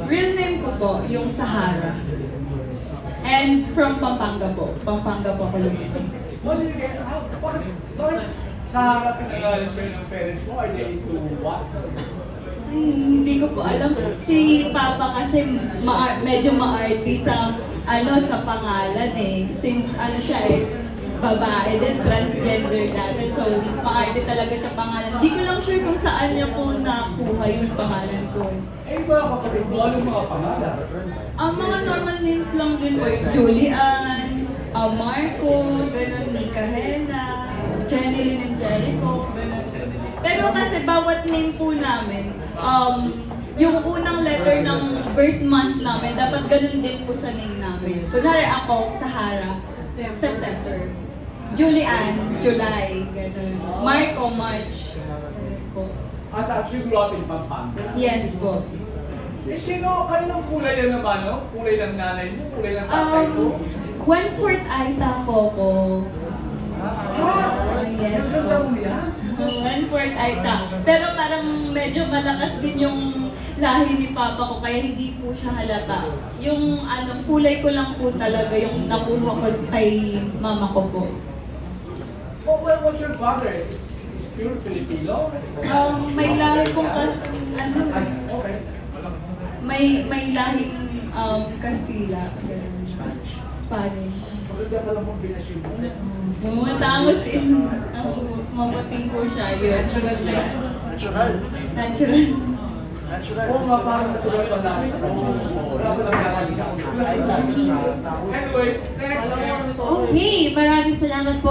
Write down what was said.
Real name ko po, yung Sahara. And from Pampanga po. Pampanga po ako lumaki. Bakit sa harap pinangalan sa'yo ng parents mo? Are they into what? Ay, hindi ko po alam. Si Papa kasi medyo ma-arty sa, sa pangalan eh. Since siya eh, babae din, transgender natin. So, ma-arty talaga sa pangalan. Hindi ko lang sure kung saan niya po nakuha yung pangalan ko. Eh, mga kapatid mo, anong mga pangalan? Ang mga normal names lang din po yung Julian, Marco, ganun, Micaela, Jenilyn and Jericho, ganun. Pero kasi bawat name po namin, yung unang letter ng birth month namin, dapat ganun din po sa name namin. Kunwari ako, Sahara, September. Julian, July, ganun. Marco, March. Ganun po. As actually grew up in Pampanga. Yes po. Eh, sino, kaninong kulay yan naman, no? Kulay ng nanay mo, kulay ng tatay mo? 1/4 Aita po ko. Yes po. Ganda mo yan? 1/4 Aita. Pero parang medyo malakas din yung lahi ni Papa ko, kaya hindi po siya halata. Yung kulay ko lang po talaga yung nakuha ko kay mama ko po. Oh, well, what's your father? Is pure Filipino? May lahi kong Okay. may lahing Kastila. Spanish. Maganda pala mong binasyon mo. Matangos din. Mamuting po siya. Yun. Natural. Natural. Natural. Oo nga, parang natural pa lang. Wala ko lang nakakita. Anyway, next. Okay, maraming salamat po.